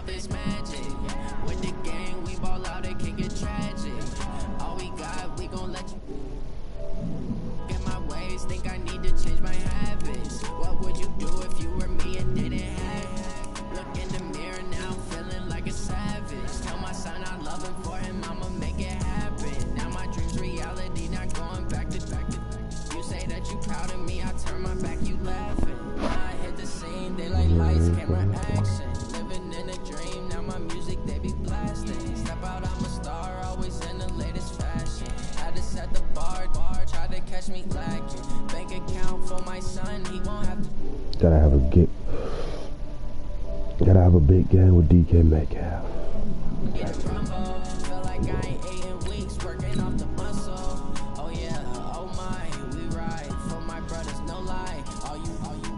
This magic with the gang, we ball out, it can get tragic. All we got, we gon' let you get my ways. Think I need to change my habits. What would you do if you were me and didn't have it? Look in the mirror now, I'm feeling like a savage. Tell my son I love him, for him I'ma make it happen. Now my dreams reality, not going back to back to. You say that you proud of me, I turn my back, you laughing. Now I hit the scene, they like lights, camera, action. Living in a dream, now my music they be blasting. Step out, I'm a star, always in the latest fashion. Had to set the bar, try to catch me lacking. Bank account for my son, he won't have to. Gotta have a big game with DK Metcalf. Feel like I ain't ate in weeks, working off the muscle. Oh yeah, oh my, we ride for my brothers, no lie. All you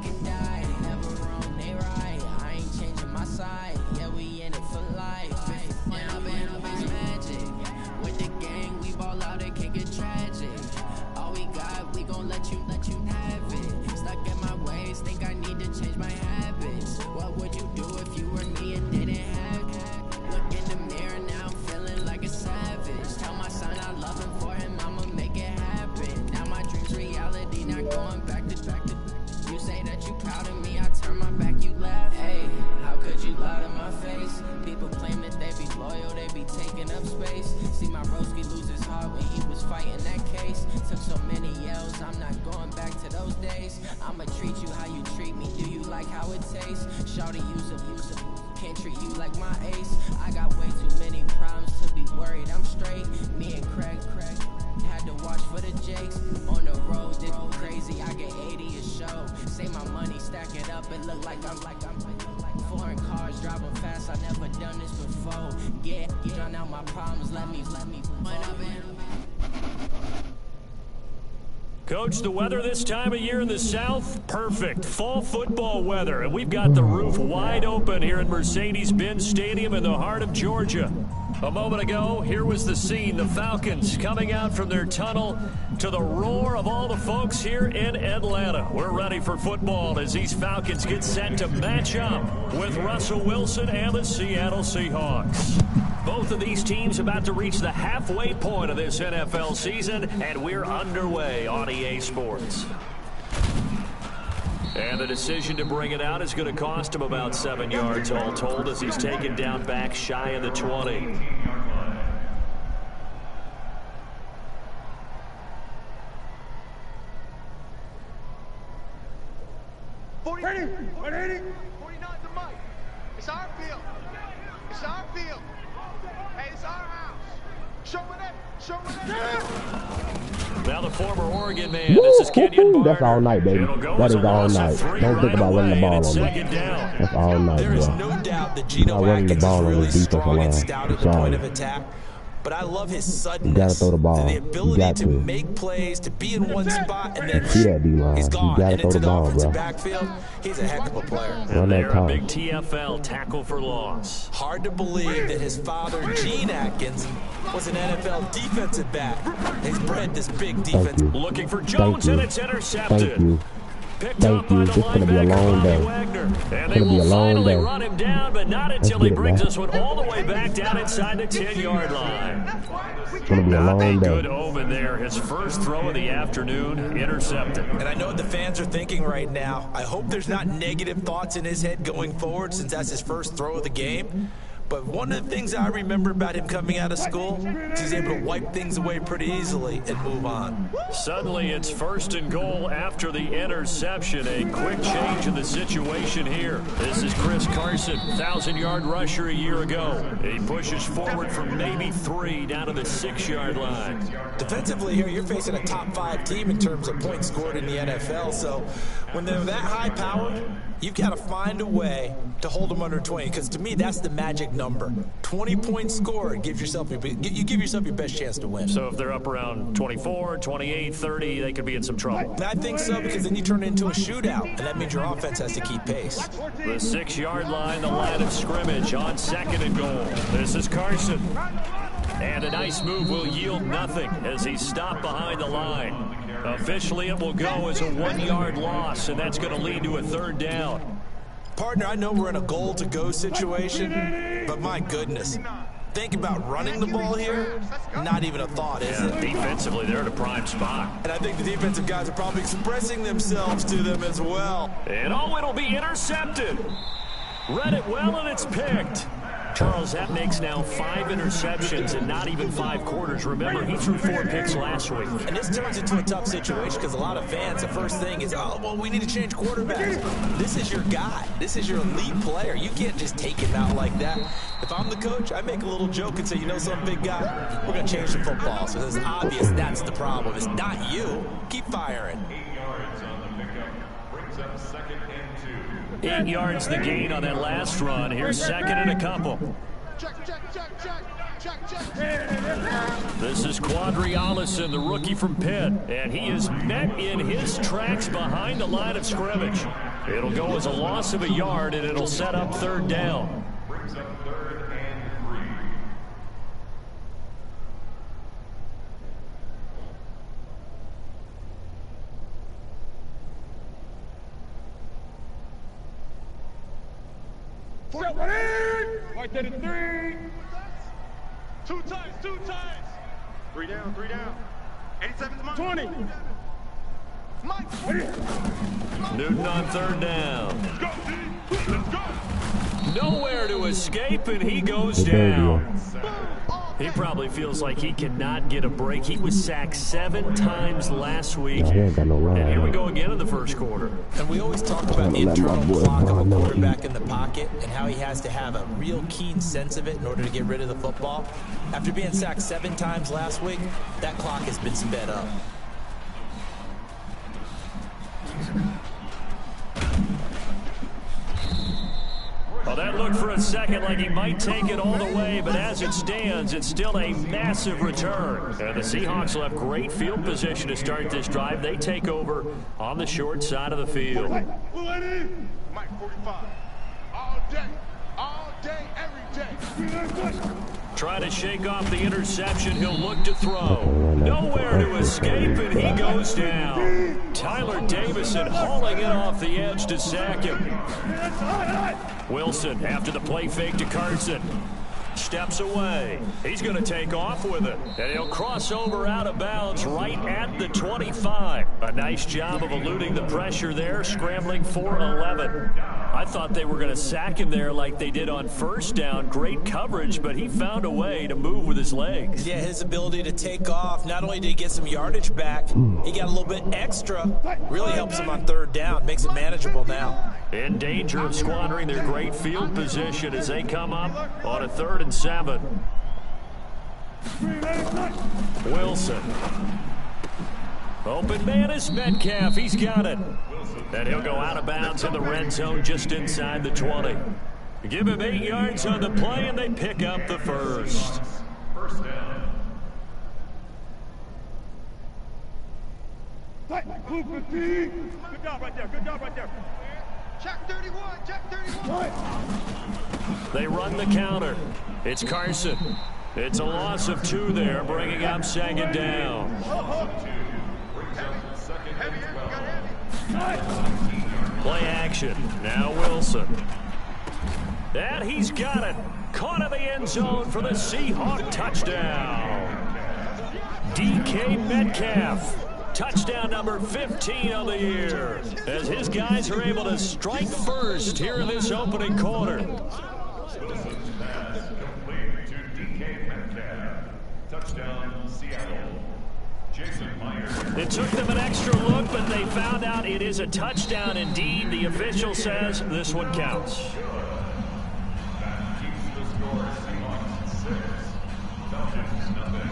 can die, never wrong, they right. I ain't changing my side, yeah, we in it for life. Now it's magic with the gang, we ball out, it can get tragic. All we got, we gon' let you have it. Stuck in my ways, think I need to change my habits. What would you do if you were me and didn't have it? Look in the mirror now, I'm feeling like a savage. Tell my son I love him, for him I'ma make it happen. Now my dreams reality, not going back to back to. You say that you proud of me, I turn my back, you laugh. Hey, how could you lie to my face? People claim that they be loyal, they be taking up space. See my broski lose his heart when he was fighting that case. Took so many yells, I'm not going back to those days. I'ma treat you how you treat me, do you like how it tastes? Shawty, use a can't treat you like my ace. I got way too many problems to be worried, I'm straight. Me and Craig had to watch for the Jakes. On the road, did crazy, I get 80 a show. Say my money, stack it up, it look like I'm foreign cars, driving fast, I never done this before. Yeah, drown out my problems, let me point up in. Coach, the weather this time of year in the South, perfect. Fall football weather, and we've got the roof wide open here at Mercedes-Benz Stadium in the heart of Georgia. A moment ago, here was the scene, the Falcons coming out from their tunnel to the roar of all the folks here in Atlanta. We're ready for football as these Falcons get set to match up with Russell Wilson and the Seattle Seahawks. Both of these teams about to reach the halfway point of this NFL season, and we're underway on EA Sports. And the decision to bring it out is going to cost him about 7 yards all told as he's taken down back shy of the 20. Ready? 49 to Mike. It's our field. It's our field. Hey, it's our house. Show me that. Show me that. Now the former Oregon man, this is Kenyon Barner. That's all night, baby. That is all night. Don't think about running the ball on me. That's all night, There is no doubt that Geno Atkins is really strong and stout at the point of attack. But I love his suddenness, you gotta throw the ball. the ability to make plays, to be in one spot, and then he's gone. And into the offensive bro. backfield, he's a heck of a player. And they're a big TFL tackle for loss. Hard to believe that his father, Gene Atkins, was an NFL defensive back. He's bred this big defense. Looking for Jones, and it's intercepted. Thank you. Thank you. It's going to be a long day. And they will finally run him down, but not until he brings us one all the way back down inside the 10-yard line. It's going to be a long day. Good omen there. His first throw of the afternoon, intercepted. And I know what the fans are thinking right now. I hope there's not negative thoughts in his head going forward since that's his first throw of the game. But one of the things I remember about him coming out of school is he's able to wipe things away pretty easily and move on. Suddenly it's 1st and goal after the interception. A quick change in the situation here. This is Chris Carson, 1,000-yard rusher a year ago. He pushes forward from maybe 3 down to the 6-yard line. Defensively here, you're facing a top-5 team in terms of points scored in the NFL. So when they're that high-powered, you've got to find a way to hold them under 20, because to me that's the magic number. 20 points scored gives yourself you give yourself your best chance to win. So if they're up around 24, 28, 30, they could be in some trouble. I think so, because then you turn it into a shootout, and that means your offense has to keep pace. The 6-yard line, the line of scrimmage on 2nd and goal. This is Carson. And a nice move will yield nothing as he's stopped behind the line. Officially, it will go as a 1-yard loss, and that's going to lead to a 3rd down. Partner, I know we're in a goal-to-go situation, but my goodness. Think about running the ball here, not even a thought, is it? Defensively, they're in a prime spot. And I think the defensive guys are probably expressing themselves to them as well. And it'll be intercepted. Read it well, and it's picked. Charles, that makes now 5 interceptions in not even 5 quarters. Remember, he threw 4 picks last week. And this turns into a tough situation because a lot of fans, the first thing is, oh, well, we need to change quarterbacks. This is your guy. This is your elite player. You can't just take him out like that. If I'm the coach, I make a little joke and say, you know some big guy, we're going to change the football. So it's obvious that's the problem. It's not you. Keep firing. 8 yards on the pickup. Brings up 2nd and 2. 8 yards the gain on that last run. Here's 2nd and a couple. This is Quadri Allison, the rookie from Pitt, and he is met in his tracks behind the line of scrimmage. It'll go as a loss of a yard, and it'll set up 3rd down. Brings up 3rd and 3. Right there to 3. 2 times. 3 down, 3 down. 87's Mike. 20. Mike. Newton on 3rd down. Let's go, D. Let's go. Nowhere to escape, and he goes down. He probably feels like he cannot get a break. He was sacked 7 times last week. And here we go again in the first quarter. And we always talk about the internal clock of a quarterback in the pocket and how he has to have a real keen sense of it in order to get rid of the football. After being sacked 7 times last week, that clock has been sped up. Well, that looked for a second like he might take it all the way, but as it stands, it's still a massive return. And the Seahawks will have great field position to start this drive. They take over on the short side of the field. Mike 45. All day, every day. Trying to shake off the interception. He'll look to throw. Nowhere to escape, and he goes down. Tyler Davison hauling it off the edge to sack him. Wilson, after the play fake to Carson, steps away. He's going to take off with it, and he'll cross over out of bounds right at the 25. A nice job of eluding the pressure there, scrambling for 11. I thought they were going to sack him there like they did on 1st down. Great coverage, but he found a way to move with his legs. Yeah, his ability to take off, not only did he get some yardage back, he got a little bit extra. Really helps him on 3rd down, makes it manageable now. In danger of squandering their great field position as they come up on a 3rd and 7. Wilson. Open man is Metcalf. He's got it. And he'll go out of bounds in the red zone just inside the 20. Give him 8 yards on the play, and they pick up the first. 1st down. Good job right there. Check 31. Check 31. They run the counter. It's Carson. It's a loss of 2 there, bringing up 2nd down. Play action. Now Wilson. And he's got it. Caught in the end zone for the Seahawk touchdown. DK Metcalf. Touchdown number 15 on the year. As his guys are able to strike first here in this opening quarter. Wilson's pass complete to DK Metcalf. Touchdown, Seattle. It took them an extra look, but they found out it is a touchdown indeed. The official says this one counts. That keeps the score Seahawks 6, Falcons nothing.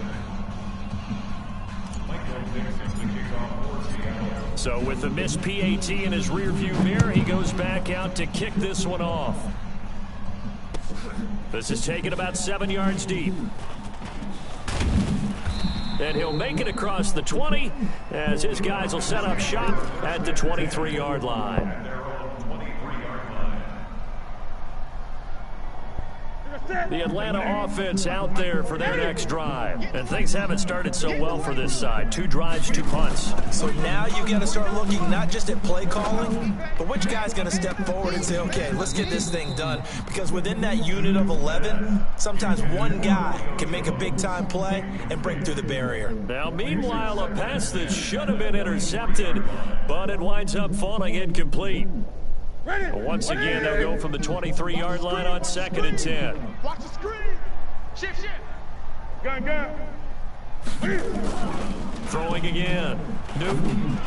Michael Dixon to kick off for Seattle. So with the missed PAT in his rearview mirror, he goes back out to kick this one off. This is taken about 7 yards deep. And he'll make it across the 20 as his guys will set up shop at the 23-yard line. The Atlanta offense out there for their next drive. And things haven't started so well for this side. 2 drives, 2 punts. So now you got to start looking not just at play calling, but which guy's going to step forward and say, okay, let's get this thing done. Because within that unit of 11, sometimes one guy can make a big-time play and break through the barrier. Now, meanwhile, a pass that should have been intercepted, but it winds up falling incomplete. Once again, they'll go from the 23-yard line on 2nd and 10. Watch the screen. Shift. Gun. Throwing again. Newton.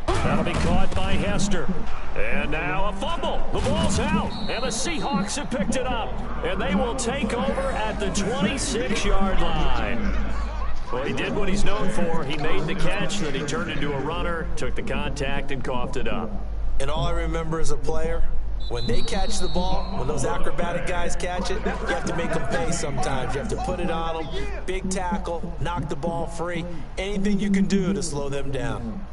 That'll be caught by Hester. And now a fumble. The ball's out. And the Seahawks have picked it up. And they will take over at the 26-yard line. Well, he did what he's known for. He made the catch, then he turned into a runner, took the contact, and coughed it up. And all I remember as a player, when they catch the ball, when those acrobatic guys catch it, you have to make them pay sometimes. You have to put it on them, big tackle, knock the ball free, anything you can do to slow them down.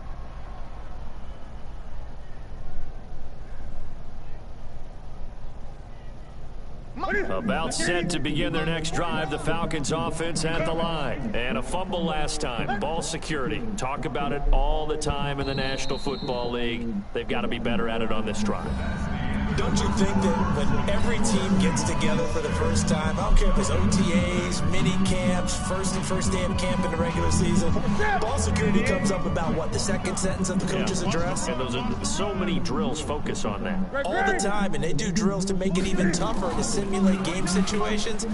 About set to begin their next drive, the Falcons offense at the line. And a fumble last time. Ball security. Talk about it all the time in the National Football League. They've got to be better at it on this drive. Don't you think that when every team gets together for the first time, I don't care if it's OTAs, mini camps, first day of camp in the regular season, ball security comes up about what, the second sentence of the coach's address? And those are so many drills focus on that. All the time, and they do drills to make it even tougher to simulate game situations.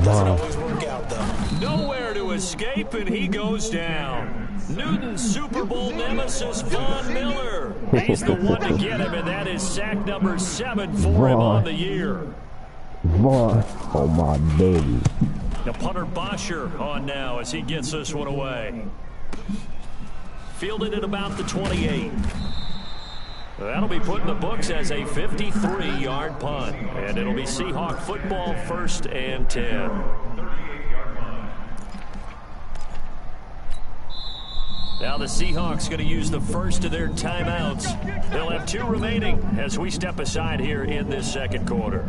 Doesn't always work out, though. Nowhere to escape, and he goes down. Newton's Super Bowl nemesis, Von Miller. He's the one to get him, and that is sack number 7 for him on the year. Vaughn, oh my baby. Now punter Bosher on now as he gets this one away. Fielded at about the 28. That'll be put in the books as a 53-yard punt. And it'll be Seahawk football, 1st and 10. Now the Seahawks going to use the first of their timeouts. They'll have 2 remaining as we step aside here in this second quarter.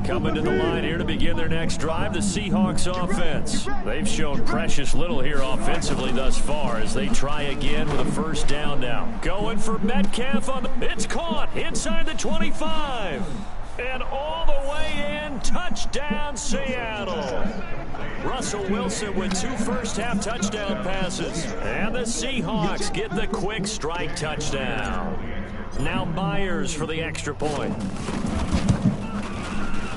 Coming to the line here to begin their next drive, the Seahawks offense. They've shown precious little here offensively thus far as they try again with a first down now. Going for Metcalf on the... It's caught inside the 25. And all the way in, touchdown Seattle. Russell Wilson with 2 first-half touchdown passes. And the Seahawks get the quick strike touchdown. Now Myers for the extra point.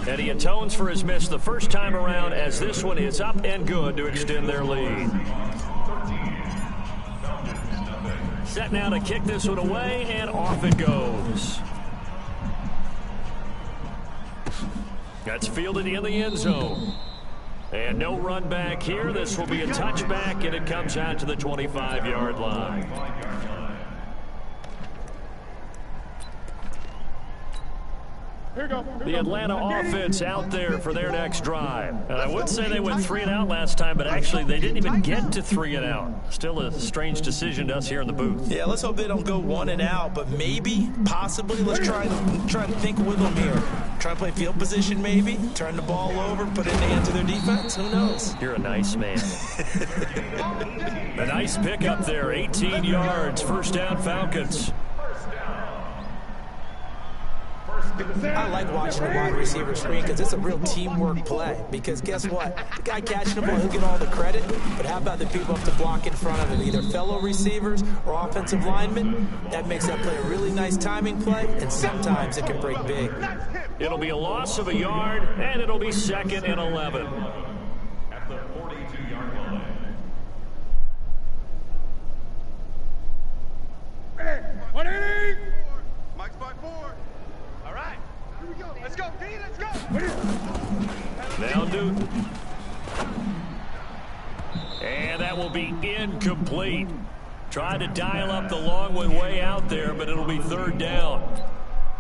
And he atones for his miss the first time around as this one is up and good to extend their lead. Set now to kick this one away, and off it goes. That's fielded in the end zone. And no run back here. This will be a touchback, and it comes out to the 25-yard line. The Atlanta offense out there for their next drive. And I would say they went 3 and out last time, but actually they didn't even get to 3 and out. Still a strange decision to us here in the booth. Yeah, let's hope they don't go 1 and out, but maybe, possibly, let's try and think with them here. Try and play field position maybe, turn the ball over, put it in the hands of their defense. Who knows? You're a nice man. A nice pickup there, 18 yards, first down Falcons. I like watching the wide receiver screen because it's a real teamwork play. Because guess what? The guy catching the ball, he'll get all the credit. But how about the people up to block in front of him? Either fellow receivers or offensive linemen. That makes that play a really nice timing play. And sometimes it can break big. It'll be a loss of a yard, and it'll be 2nd and 11. At the 42-yard line. Mike's by 4. All right. Here we go. Let's go, D. Let's go. Now Newton. And that will be incomplete. Tried to dial up the long one way out there, but it'll be 3rd down.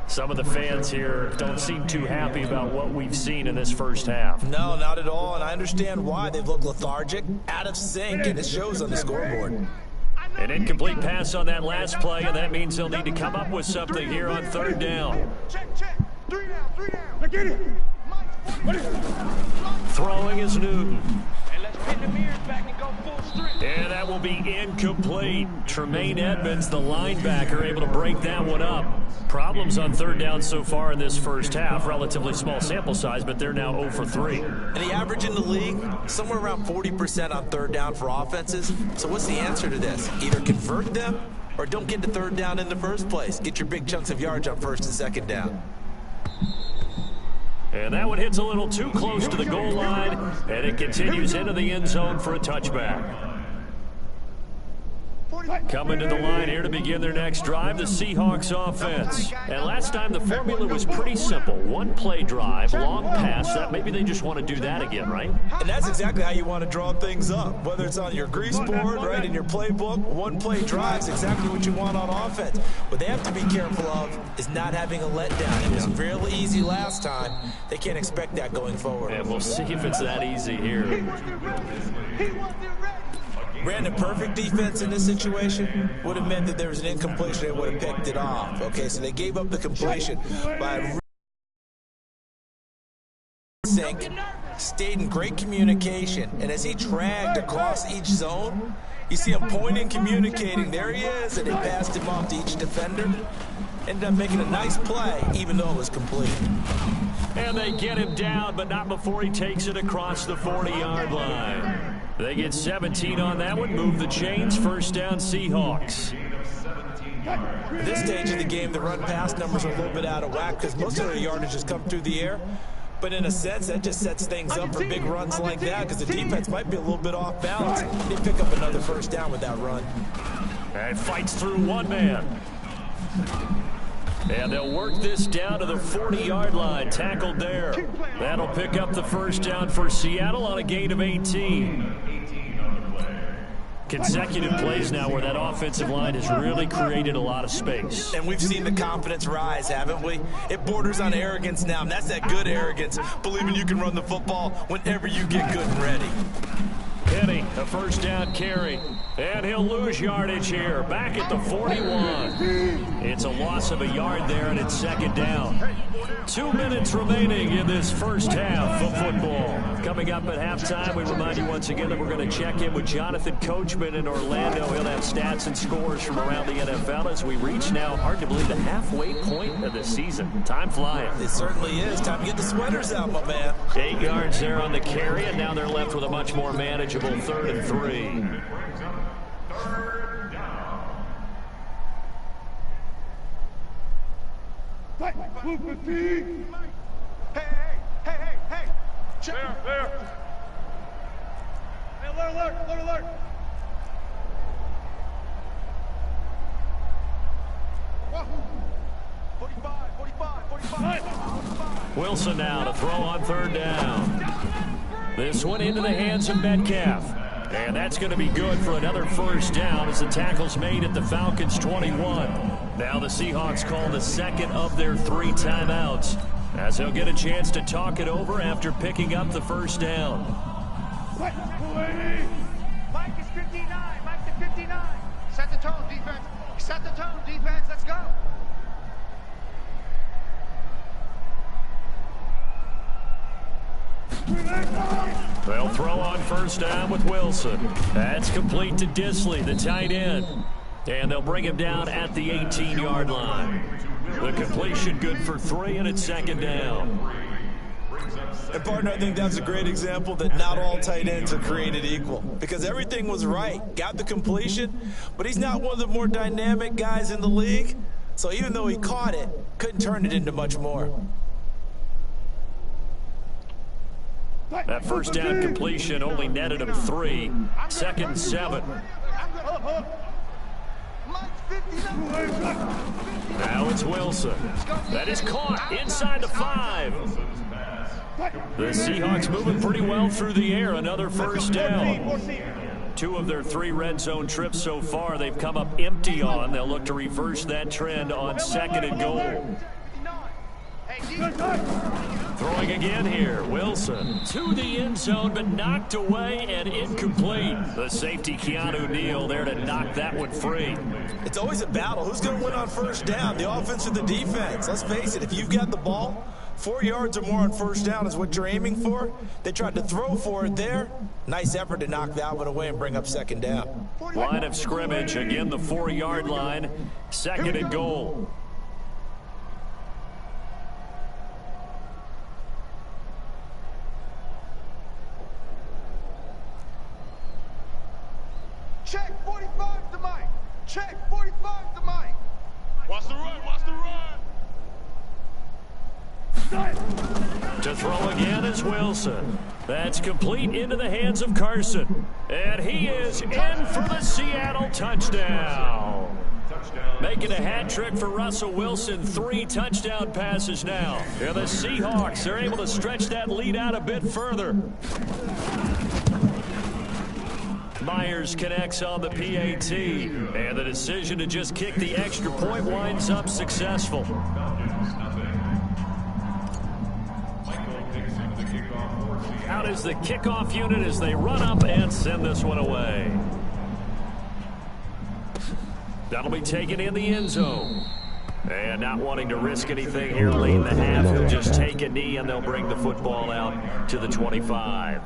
Some of the fans here don't seem too happy about what we've seen in this first half. No, not at all, and I understand why. They've looked lethargic, out of sync, and it shows on the scoreboard. An incomplete pass on that last play, and that means they'll need to come up with something here on 3rd down. Check. 3 down. Get it. Throwing is Newton. And let's pin the mirrors back and go full strength. And that will be incomplete. Tremaine Edmonds, the linebacker, able to break that one up. Problems on third down so far in this first half. Relatively small sample size, but they're now 0 for 3. And the average in the league, somewhere around 40% on third down for offenses. So what's the answer to this? Either convert them or don't get to third down in the first place. Get your big chunks of yards on first and second down. And that one hits a little too close to the goal line, and it continues into the end zone for a touchback. Coming to the line here to begin their next drive, the Seahawks offense. And last time the formula was pretty simple. One play drive, long pass. That maybe they just want to do that again, right? And that's exactly how you want to draw things up. Whether it's on your grease board, right, in your playbook, one play drive is exactly what you want on offense. What they have to be careful of is not having a letdown. It was fairly easy last time. They can't expect that going forward. And we'll see if it's that easy here. Brandon, perfect defense in this situation would have meant that there was an incompletion. They would have picked it off. Okay, so they gave up the completion by stayed in great communication. And as he dragged across each zone, you see him pointing, communicating. There he is, and he passed him off to each defender. Ended up making a nice play, even though it was complete. And they get him down, but not before he takes it across the 40-yard line. They get 17 on that one, move the chains, first down Seahawks. At this stage of the game, the run-pass numbers are a little bit out of whack because most of their yardage has come through the air. But in a sense, that just sets things up for big runs like that because the defense might be a little bit off balance. They pick up another first down with that run. And fights through one man. And they'll work this down to the 40-yard line, tackled there. That'll pick up the first down for Seattle on a gain of 18. Consecutive plays now where that offensive line has really created a lot of space. And we've seen the confidence rise, haven't we? It borders on arrogance now, and that's that good arrogance, believing you can run the football whenever you get good and ready. Penny, a first down carry. And he'll lose yardage here. Back at the 41. It's a loss of a yard there, and it's second down. 2 minutes remaining in this first half of football. Coming up at halftime, we remind you once again that we're going to check in with Jonathan Coachman in Orlando. He'll have stats and scores from around the NFL as we reach now, hard to believe, the halfway point of the season. Time flying. It certainly is. Time to get the sweaters out, my man. 8 yards there on the carry, and now they're left with a much more manageable 3rd and 3. Hey! Check. There. Hey, alert. 45. Wilson now to throw on 3rd down. This one into the hands of Metcalf. And that's going to be good for another first down as the tackle's made at the Falcons' 21. Now the Seahawks call the second of their 3 timeouts as they'll get a chance to talk it over after picking up the first down. Mike is 59. Mike to 59. Set the tone, defense. Set the tone, defense. Let's go. They'll throw on first down with Wilson. That's complete to Disley, the tight end. And they'll bring him down at the 18-yard line. The completion good for 3, and it's second down. And partner, I think that's a great example that not all tight ends are created equal. Because everything was right. Got the completion, but he's not one of the more dynamic guys in the league. So even though he caught it, couldn't turn it into much more. That first down completion only netted him 3. 2nd and 7. Now it's Wilson. That is caught inside the 5. The Seahawks moving pretty well through the air. Another first down. 2 of their 3 red zone trips so far they've come up empty on. They'll look to reverse that trend on 2nd and goal. Throwing again here, Wilson to the end zone, but knocked away and incomplete. The safety, Keanu Neal, there to knock that one free. It's always a battle. Who's going to win on first down, the offense or the defense? Let's face it, if you've got the ball, 4 yards or more on first down is what you're aiming for. They tried to throw for it there. Nice effort to knock that one away and bring up second down. Line of scrimmage, again the 4-yard line. Second and goal. Check 45 to Mike. Check 45 to Mike. Watch the run. Watch the run. To throw again is Wilson. That's complete into the hands of Carson. And he is in for the Seattle touchdown. Making a hat trick for Russell Wilson. 3 touchdown passes now. And the Seahawks are able to stretch that lead out a bit further. Myers connects on the PAT, and the decision to just kick the extra point winds up successful. Out is the kickoff unit as they run up and send this one away. That'll be taken in the end zone. And not wanting to risk anything here late in the half, he'll just take a knee and they'll bring the football out to the 25.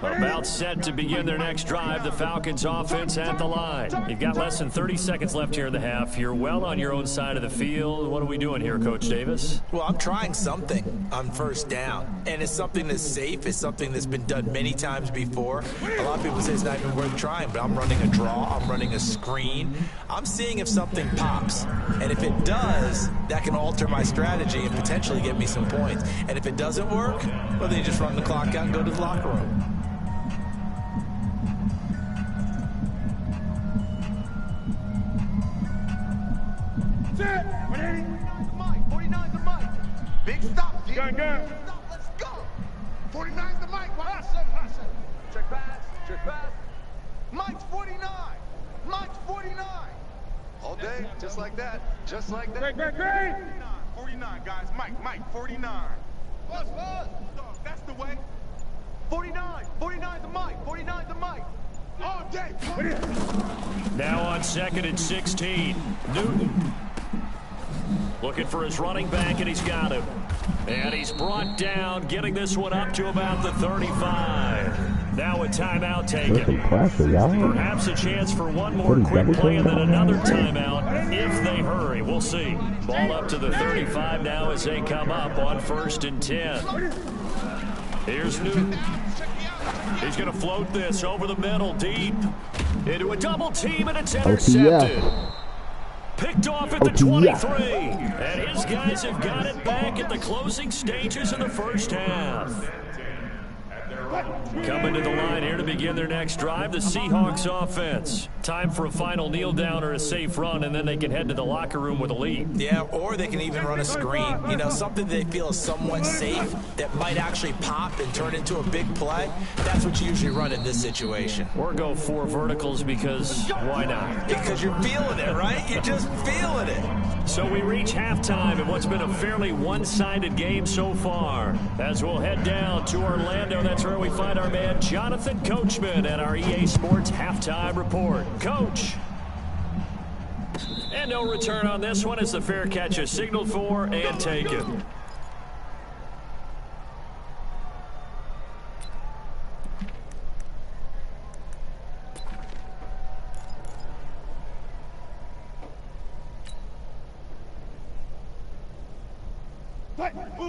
About set to begin their next drive, the Falcons offense at the line. You've got less than 30 seconds left here in the half. You're well on your own side of the field. What are we doing here, Coach Davis? Well, I'm trying something on first down, and it's something that's safe. It's something that's been done many times before. A lot of people say it's not even worth trying, but I'm running a draw. I'm running a screen. I'm seeing if something pops, and if it does, that can alter my strategy and potentially get me some points. And if it doesn't work, well, then you just run the clock out and go to the locker room. Set. 49 to Mike. 49 to Mike. Big stop, G. Gun. Stop. Let's go. 49 to Mike. Hustle. Check pass. Mike's 49. Mike's 49. All day, just like that. Great. 49, guys. Mike, 49. Buzz. That's the way. 49 to Mike. 49 to Mike. All day. Now on second and 16, Newton. Looking for his running back, and he's got him. And he's brought down, getting this one up to about the 35. Now a timeout taken. Perhaps a chance for one more quick play and then another timeout if they hurry. We'll see. Ball up to the 35 now as they come up on 1st and 10. Here's Newton. He's going to float this over the middle, deep. Into a double team, and it's intercepted. Picked off at the 23. And his guys have got it back at the closing stages of the first half. Coming to the line here to begin their next drive, the Seahawks offense. Time for a final kneel down or a safe run, and then they can head to the locker room with a lead. Yeah, or they can even run a screen. You know, something they feel is somewhat safe that might actually pop and turn into a big play. That's what you usually run in this situation. Or go 4 verticals because why not? Because you're feeling it, right? You're just feeling it. So we reach halftime in what's been a fairly one-sided game so far. As we'll head down to Orlando, that's where we find our man Jonathan Coachman at our EA Sports Halftime Report. Coach. And no return on this one as the fair catch is signaled for and taken.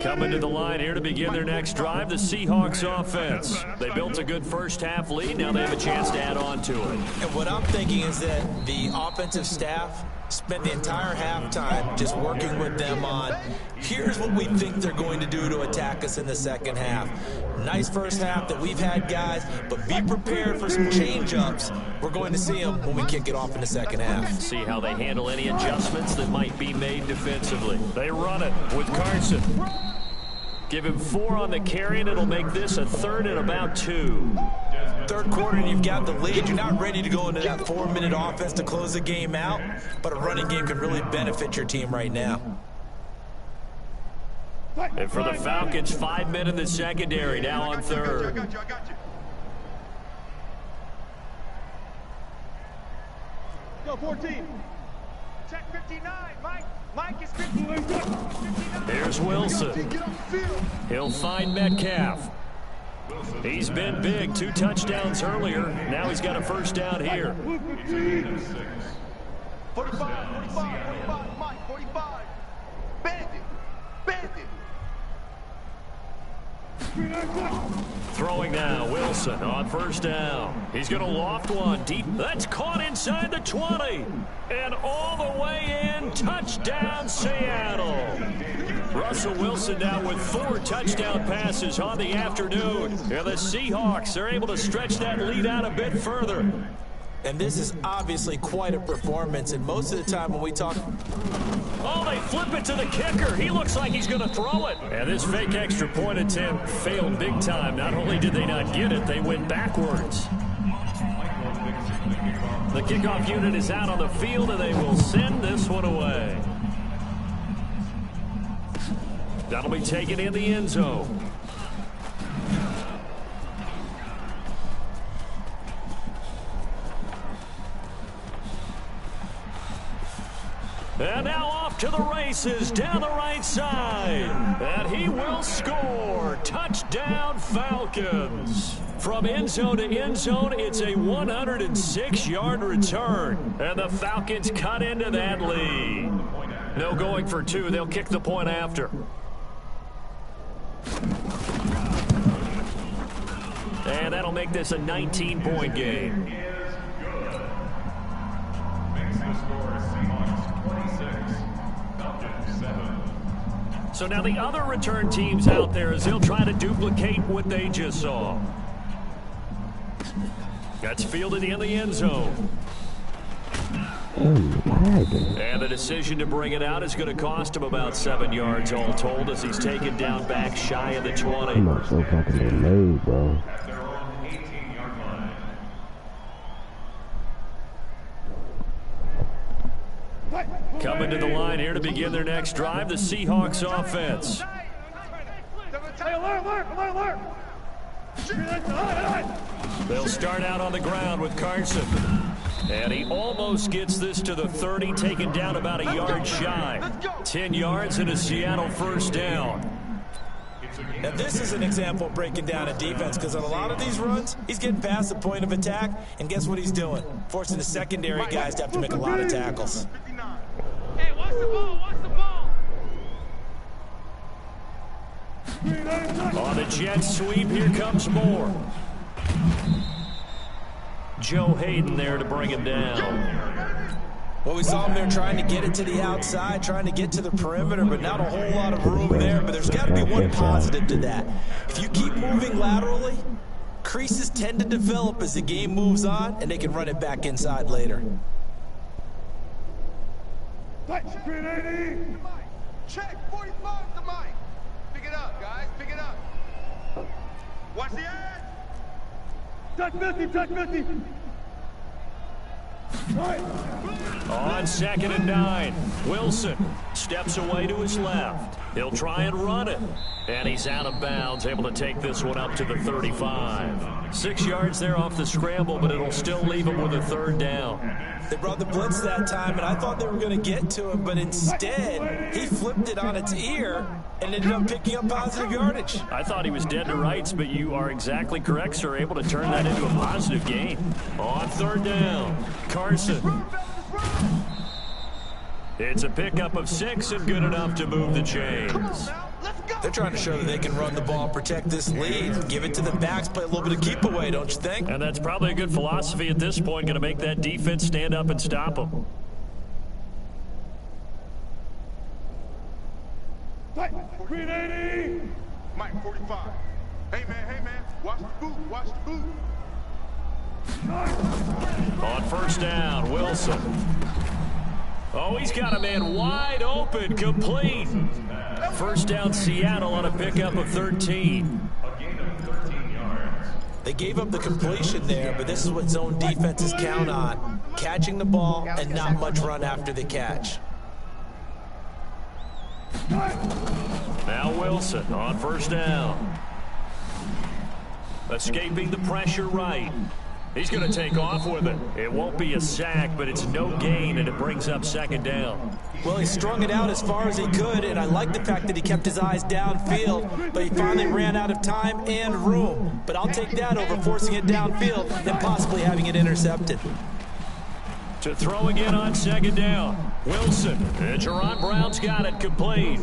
Coming to the line here to begin their next drive, the Seahawks offense. They built a good first half lead. Now they have a chance to add on to it. And what I'm thinking is that the offensive staff spent the entire halftime just working with them on, here's what we think they're going to do to attack us in the second half. Nice first half that we've had, guys, but be prepared for some change-ups. We're going to see them when we kick it off in the second half. See how they handle any adjustments that might be made defensively. They run it with Carson. Give him 4 on the carry, and it'll make this a 3rd and about 2. Third quarter, and you've got the lead. You're not ready to go into that 4-minute offense to close the game out, but a running game could really benefit your team right now. And for the Falcons, 5 men in the secondary, now on 3rd. I got you. Go, 14. check 59. Mike is 59. Here's Wilson. He'll find Metcalf. He's been big, 2 touchdowns earlier. Now he's got a first down here. 45, Mike, 45. Bandit. Throwing now, Wilson on first down. He's going to loft one deep. That's caught inside the 20. And all the way in, touchdown Seattle. Russell Wilson now with 4 touchdown passes on the afternoon. And the Seahawks are able to stretch that lead out a bit further. And this is obviously quite a performance. And most of the time when we talk... Oh, they flip it to the kicker. He looks like he's going to throw it. And this fake extra point attempt failed big time. Not only did they not get it, they went backwards. The kickoff unit is out on the field, and they will send this one away. That'll be taken in the end zone. And now off to the races down the right side. And he will score. Touchdown Falcons. From end zone to end zone, it's a 106-yard return. And the Falcons cut into that lead. No going for 2. They'll kick the point after. And that'll make this a 19-point game. So now the other return teams out there as they'll try to duplicate what they just saw. That's fielded in the end zone. And the decision to bring it out is going to cost him about 7 yards all told as he's taken down back shy of the 20. I'm not so fucking delayed, bro. Coming to the line here to begin their next drive, the Seahawks offense. They'll start out on the ground with Carson. And he almost gets this to the 30, taken down about a yard shy. 10 yards and a Seattle first down. Now this is an example of breaking down a defense, because on a lot of these runs, he's getting past the point of attack, and guess what he's doing? Forcing the secondary guys to have to make a lot of tackles. Hey, watch the ball, watch the ball. On the jet sweep, here comes Moore. Joe Hayden there to bring him down. Well, we saw him there trying to get it to the outside, trying to get to the perimeter, but not a whole lot of room there. But there's got to be one positive to that. If you keep moving laterally, creases tend to develop as the game moves on, and they can run it back inside later. Check 45 to Mike. Pick it up, guys. Pick it up. Watch the edge. Touch 50, touch 50. On 2nd and 9, Wilson steps away to his left. He'll try and run it. And he's out of bounds, able to take this one up to the 35. 6 yards there off the scramble, but it'll still leave him with a 3rd down. They brought the blitz that time, and I thought they were going to get to him, but instead, he flipped it on its ear and ended up picking up positive yardage. I thought he was dead to rights, but you are exactly correct, sir. Able to turn that into a positive gain. On 3rd down, Carson. It's a pickup of 6 and good enough to move the chains. They're trying to show that they can run the ball, protect this lead, give it to the backs, play a little bit of keep away, don't you think? And that's probably a good philosophy at this point, going to make that defense stand up and stop them. Green 80. Mike 45. Hey man, watch the boot, watch the boot. On 1st down, Wilson. Oh, he's got a man wide open, complete. 1st down, Seattle on a pickup of 13. They gave up the completion there, but this is what zone defenses count on. Catching the ball and not much run after the catch. Now Wilson on 1st down. Escaping the pressure right. He's going to take off with it. It won't be a sack, but it's no gain, and it brings up second down. Well, he strung it out as far as he could, and I like the fact that he kept his eyes downfield, but he finally ran out of time and room. But I'll take that over forcing it downfield and possibly having it intercepted. To throw again on second down. Wilson. And Jerron Brown's got it complete.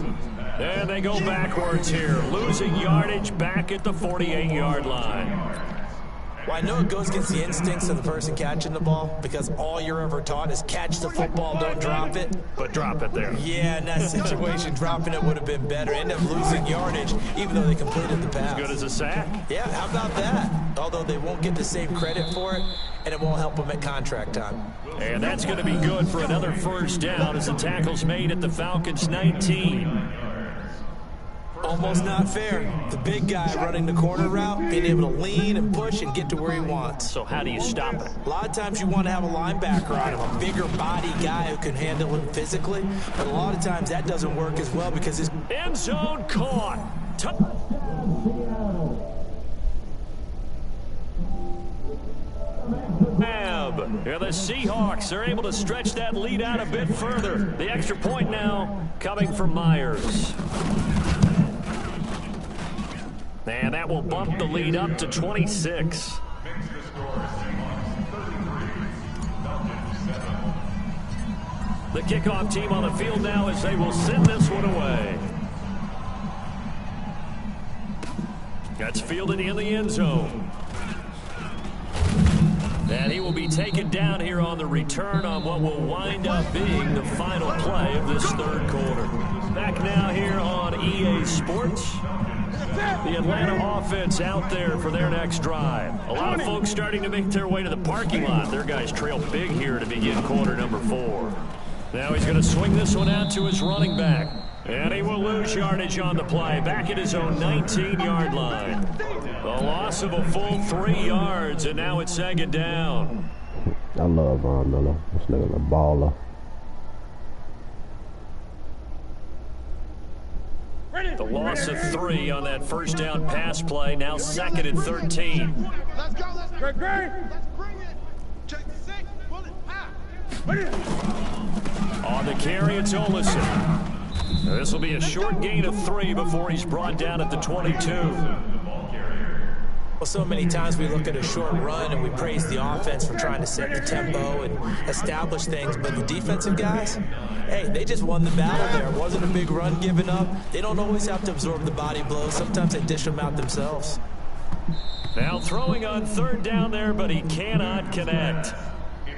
And they go backwards here, losing yardage back at the 48-yard line. Well, I know it goes against the instincts of the person catching the ball because all you're ever taught is catch the football, don't drop it. But drop it there. Yeah, in that situation, dropping it would have been better. End up losing yardage, even though they completed the pass. As good as a sack. Yeah, how about that? Although they won't get the same credit for it, and it won't help them at contract time. And that's going to be good for another first down as the tackle's made at the Falcons' 19. Almost not fair. The big guy running the corner route, being able to lean and push and get to where he wants. So how do you stop it? A lot of times you want to have a linebacker on him, a bigger body guy who can handle him physically. But a lot of times that doesn't work as well because his end zone caught. And the Seahawks are able to stretch that lead out a bit further. The extra point now coming from Myers. And that will bump the lead up to 26. The kickoff team on the field now as they will send this one away. That's fielded in the end zone. And he will be taken down here on the return on what will wind up being the final play of this third quarter. Back now here on EA Sports. The Atlanta offense out there for their next drive. A lot of folks starting to make their way to the parking lot. Their guys trail big here to begin quarter number 4. Now he's going to swing this one out to his running back. And he will lose yardage on the play. Back at his own 19-yard line. The loss of a full 3 yards, and now it's second down. I love Von Miller. This nigga's a baller. The loss of 3 on that first down pass play. Now second and 13. Let's go, let's go. Let's bring it. Check 6, bullet, On the carry, it's Olesen. This will be a short gain of 3 before he's brought down at the 22. Well, so many times we look at a short run and we praise the offense for trying to set the tempo and establish things, but the defensive guys, hey, they just won the battle there. It wasn't a big run given up. They don't always have to absorb the body blows. Sometimes they dish them out themselves. Now throwing on third down there, but he cannot connect.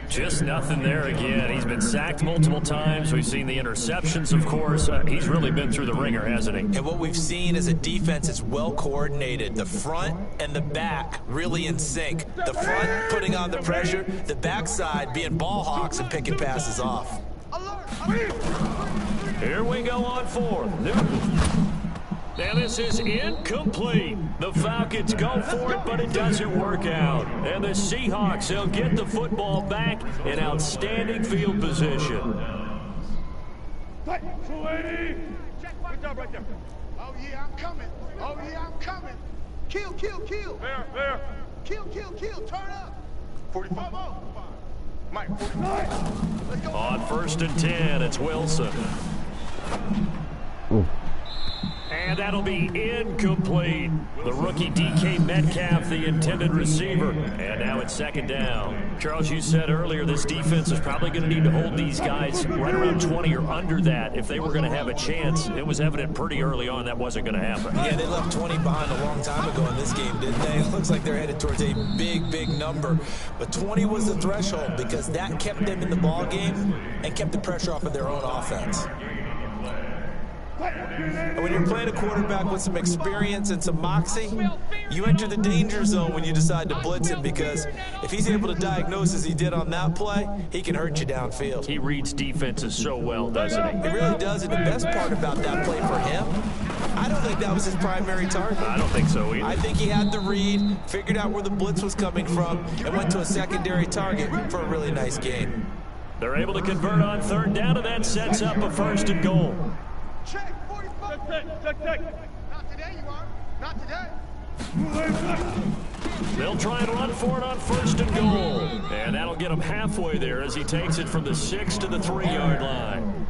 Just nothing there again. He's been sacked multiple times. We've seen the interceptions, of course. He's really been through the ringer, hasn't he? And what we've seen is a defense that's well coordinated. The front and the back really in sync. The front putting on the pressure, the backside being ball hawks and picking passes off. Here we go on 4th. Newton. And this is incomplete. The Falcons go for it, but it doesn't work out. And the Seahawks, they'll get the football back in outstanding field position. 280. Good job right there. Oh, yeah, I'm coming. Oh, yeah, I'm coming. Kill, kill, kill. There. Kill, kill, kill. Turn up. 45. Mike, 45. Let's go. On 1st and 10, it's Wilson. And that'll be incomplete. The rookie DK Metcalf, the intended receiver. And now it's second down. Charles, you said earlier this defense is probably going to need to hold these guys right around 20 or under that if they were going to have a chance. It was evident pretty early on that wasn't going to happen. Yeah, they left 20 behind a long time ago in this game, didn't they? It looks like they're headed towards a big, big number. But 20 was the threshold because that kept them in the ball game and kept the pressure off of their own offense. And when you're playing a quarterback with some experience and some moxie, you enter the danger zone when you decide to blitz him because if he's able to diagnose as he did on that play, he can hurt you downfield. He reads defenses so well, doesn't he? He really does, and the best part about that play for him, I don't think that was his primary target. I don't think so either. I think he had the read, figured out where the blitz was coming from, and went to a secondary target for a really nice gain. They're able to convert on third down, and that sets up a 1st and goal. Check 45. Check. Not today, you are. Not today. They'll try and run for it on 1st and goal. And that'll get him halfway there as he takes it from the 6 to the 3-yard line.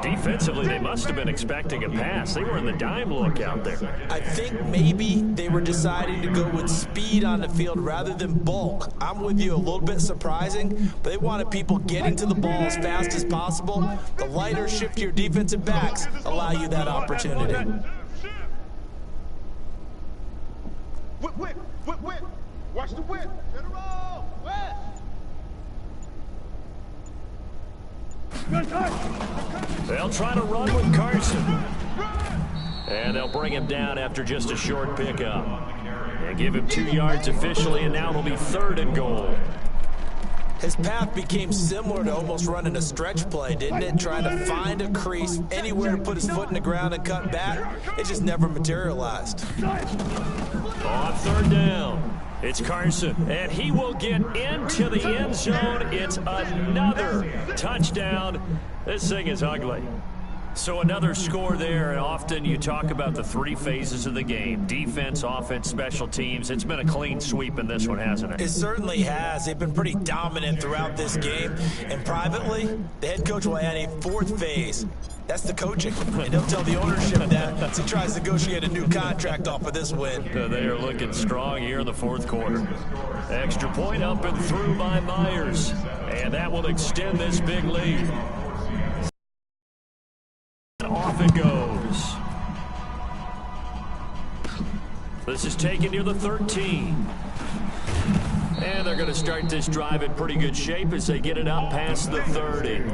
Defensively, they must have been expecting a pass. They were in the dime look out there. I think maybe they were deciding to go with speed on the field rather than bulk. I'm with you, a little bit surprising, but they wanted people getting to the ball as fast as possible. The lighter, shiftier defensive backs allow you that opportunity. Whip. Watch the whip. General, West. They'll try to run with Carson. And they'll bring him down after just a short pickup. And give him 2 yards officially, and now it'll be 3rd and goal. His path became similar to almost running a stretch play, didn't it? Trying to find a crease, anywhere to put his foot in the ground and cut back. It just never materialized. On 3rd down, it's Carson, and he will get into the end zone. It's another touchdown. This thing is ugly. So another score there, and often you talk about the 3 phases of the game. Defense, offense, special teams. It's been a clean sweep in this one, hasn't it? It certainly has. They've been pretty dominant throughout this game. And privately, the head coach will add a 4th phase. That's the coaching. And he'll tell the ownership that as he tries to negotiate a new contract off of this win. They are looking strong here in the 4th quarter. Extra point up and through by Myers. And that will extend this big lead. Off it goes. This is taken near the 13. And they're going to start this drive in pretty good shape as they get it out past the 30.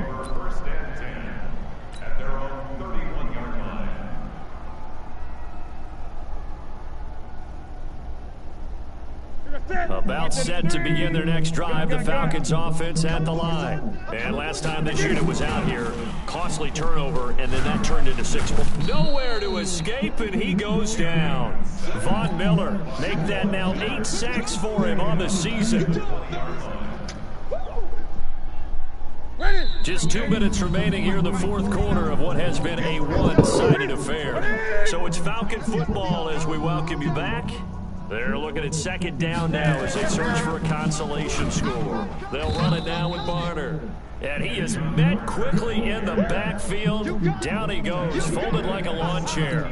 About set to begin their next drive, the Falcons offense at the line. And last time this unit was out here, costly turnover, and then that turned into 6 points. Nowhere to escape, and he goes down. Von Miller, make that now 8 sacks for him on the season. Just 2 minutes remaining here in the 4th quarter of what has been a one-sided affair. So it's Falcon football as we welcome you back. They're looking at 2nd down now as they search for a consolation score. They'll run it now with Barner. And he is met quickly in the backfield. Down he goes, folded like a lawn chair.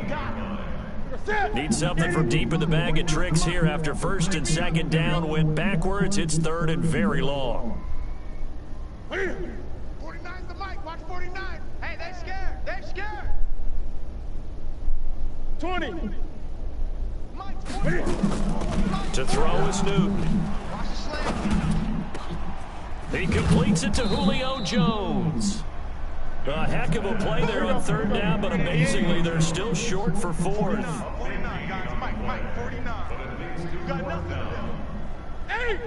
Need something from deep in the bag of tricks here after 1st and 2nd down. Went backwards. It's 3rd and very long. 49's the mic. Watch 49. Hey, they're scared. They're scared. 20. To throw is Newton. He completes it to Julio Jones. A heck of a play there on 3rd down, but amazingly, they're still short for 4th. 49, guys. Mike, 49. You got nothing. Hey!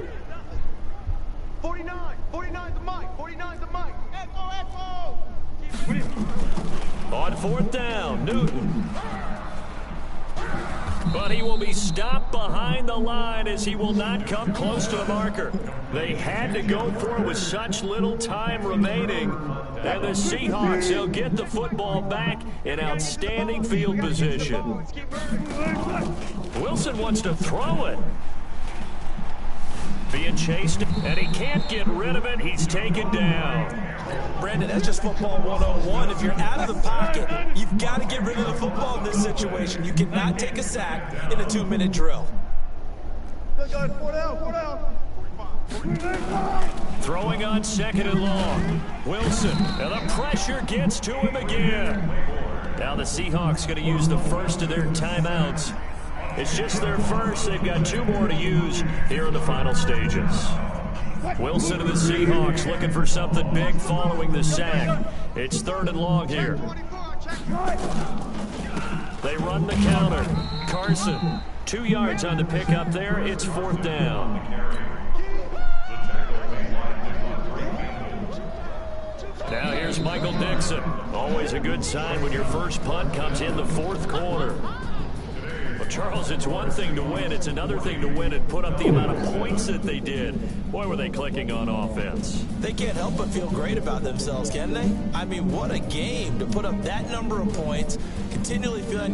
49. 49's the mic. 49's the mic. Echo. On 4th down, Newton. But he will be stopped behind the line as he will not come close to the marker. They had to go for it with such little time remaining. And the Seahawks, they'll get the football back in outstanding field position. Wilson wants to throw it. Being chased, and he can't get rid of it. He's taken down. Brandon, that's just football 101. If you're out of the pocket, you've got to get rid of the football in this situation. You cannot take a sack in a 2-minute drill. Throwing on 2nd and long. Wilson, and the pressure gets to him again. Now the Seahawks going to use the first of their timeouts. It's just their first. They've got 2 more to use here in the final stages. Wilson and the Seahawks looking for something big following the sack. It's 3rd and long here. They run the counter. Carson, 2 yards on the pickup there. It's 4th down. Now here's Michael Dixon. Always a good sign when your first punt comes in the 4th quarter. Well, Charles, it's one thing to win. It's another thing to win and put up the amount of points that they did. Boy, were they clicking on offense. They can't help but feel great about themselves, can they? I mean, what a game to put up that number of points, continually feeling